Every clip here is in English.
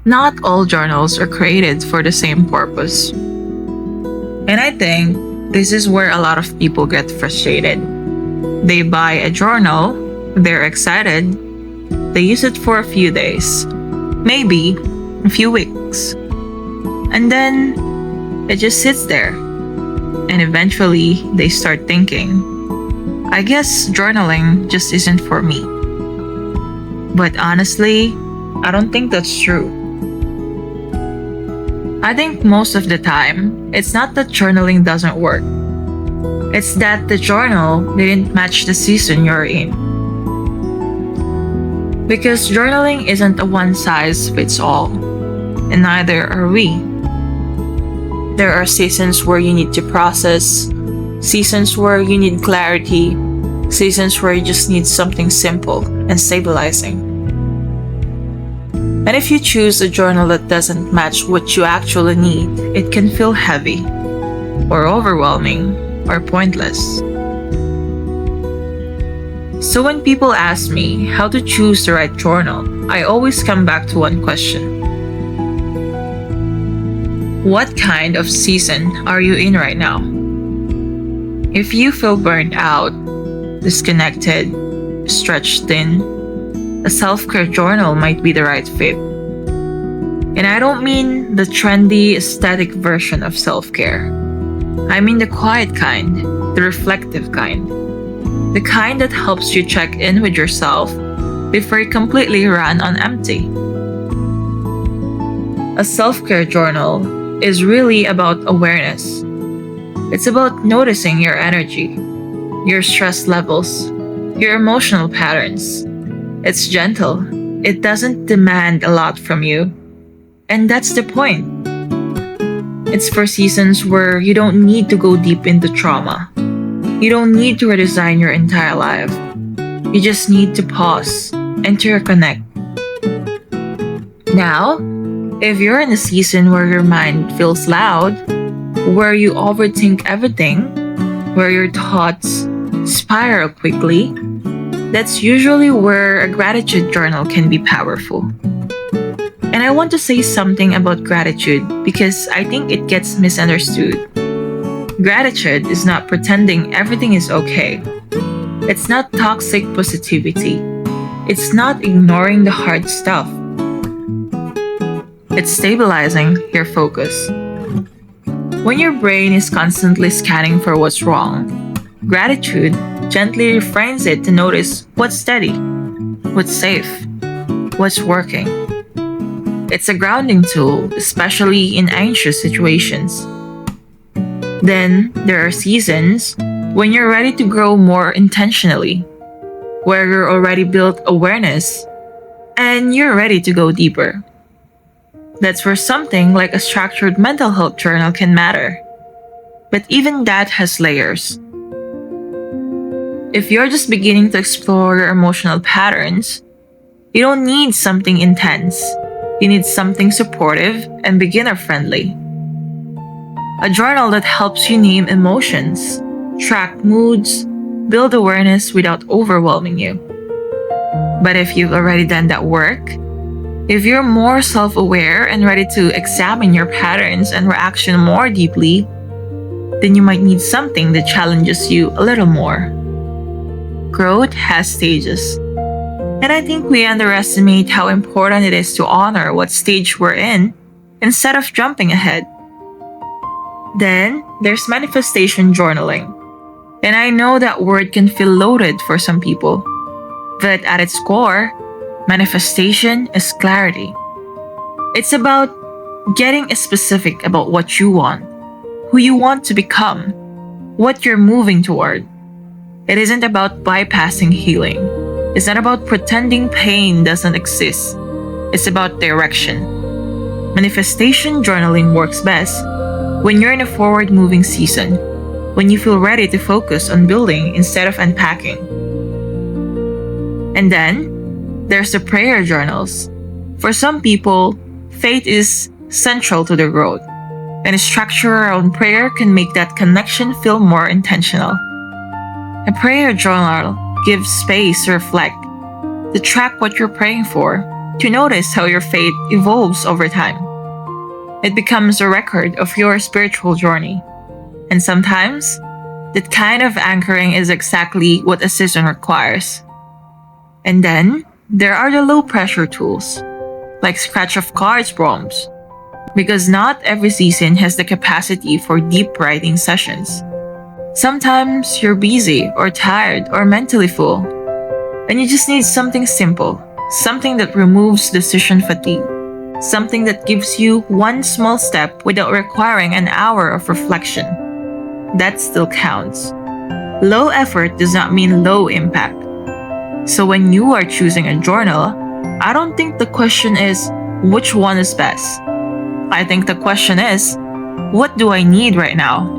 Not all journals are created for the same purpose. And I think this is where a lot of people get frustrated. They buy a journal, they're excited, they use it for a few days, maybe a few weeks, and then it just sits there. And eventually they start thinking, I guess journaling just isn't for me. But honestly, I don't think that's true. I think most of the time, it's not that journaling doesn't work. It's that the journal didn't match the season you're in. Because journaling isn't a one size fits all, and neither are we. There are seasons where you need to process, seasons where you need clarity, seasons where you just need something simple and stabilizing. And if you choose a journal that doesn't match what you actually need, it can feel heavy, or overwhelming, or pointless. So when people ask me how to choose the right journal, I always come back to one question. What kind of season are you in right now? If you feel burnt out, disconnected, stretched thin, a self-care journal might be the right fit. And I don't mean the trendy, aesthetic version of self-care. I mean the quiet kind, the reflective kind. The kind that helps you check in with yourself before you completely run on empty. A self-care journal is really about awareness. It's about noticing your energy, your stress levels, your emotional patterns. It's gentle. It doesn't demand a lot from you. And that's the point. It's for seasons where you don't need to go deep into trauma. You don't need to redesign your entire life. You just need to pause and to reconnect. Now, if you're in a season where your mind feels loud, where you overthink everything, where your thoughts spiral quickly, that's usually where a gratitude journal can be powerful. And I want to say something about gratitude because I think it gets misunderstood. Gratitude is not pretending everything is okay. It's not toxic positivity. It's not ignoring the hard stuff. It's stabilizing your focus. When your brain is constantly scanning for what's wrong, gratitude gently reframes it to notice what's steady, what's safe, what's working. It's a grounding tool, especially in anxious situations. Then there are seasons when you're ready to grow more intentionally, where you're already built awareness and you're ready to go deeper. That's where something like a structured mental health journal can matter. But even that has layers. If you're just beginning to explore your emotional patterns, you don't need something intense. You need something supportive and beginner-friendly. A journal that helps you name emotions, track moods, build awareness without overwhelming you. But if you've already done that work, if you're more self-aware and ready to examine your patterns and reaction more deeply, then you might need something that challenges you a little more. Growth has stages. And I think we underestimate how important it is to honor what stage we're in instead of jumping ahead. Then, there's manifestation journaling. And I know that word can feel loaded for some people. But at its core, manifestation is clarity. It's about getting specific about what you want, who you want to become, what you're moving toward. It isn't about bypassing healing. It's not about pretending pain doesn't exist. It's about direction. Manifestation journaling works best when you're in a forward-moving season, when you feel ready to focus on building instead of unpacking. And then, there's the prayer journals. For some people, faith is central to their growth, and a structure around prayer can make that connection feel more intentional. A prayer journal gives space to reflect, to track what you're praying for, to notice how your faith evolves over time. It becomes a record of your spiritual journey. And sometimes, that kind of anchoring is exactly what a season requires. And then, there are the low pressure tools, like scratch of cards prompts, because not every season has the capacity for deep writing sessions. Sometimes you're busy or tired or mentally full, and you just need something simple, something that removes decision fatigue, something that gives you one small step without requiring an hour of reflection. That still counts. Low effort does not mean low impact. So when you are choosing a journal, I don't think the question is which one is best. I think the question is, what do I need right now?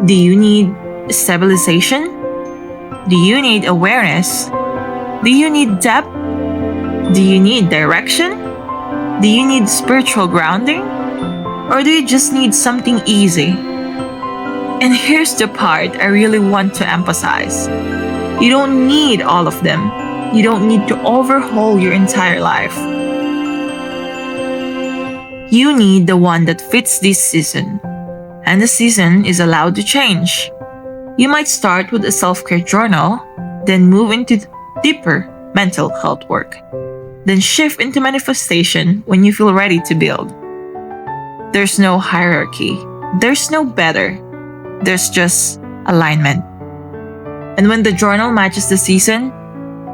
Do you need stabilization? Do you need awareness? Do you need depth? Do you need direction? Do you need spiritual grounding? Or do you just need something easy? And here's the part I really want to emphasize. You don't need all of them. You don't need to overhaul your entire life. You need the one that fits this season. And the season is allowed to change. You might start with a self-care journal, then move into deeper mental health work, then shift into manifestation when you feel ready to build. There's no hierarchy. There's no better. There's just alignment. And when the journal matches the season,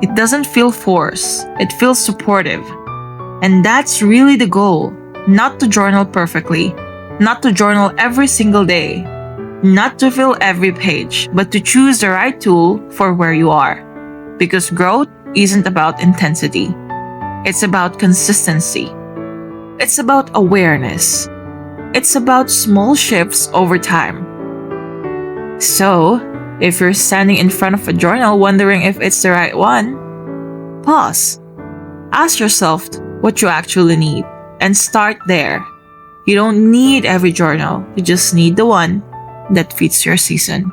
it doesn't feel forced. It feels supportive. And that's really the goal. Not to journal perfectly, not to journal every single day, not to fill every page, but to choose the right tool for where you are. Because growth isn't about intensity. It's about consistency. It's about awareness. It's about small shifts over time. So, if you're standing in front of a journal wondering if it's the right one, pause. Ask yourself what you actually need and start there. You don't need every journal, you just need the one that fits your season.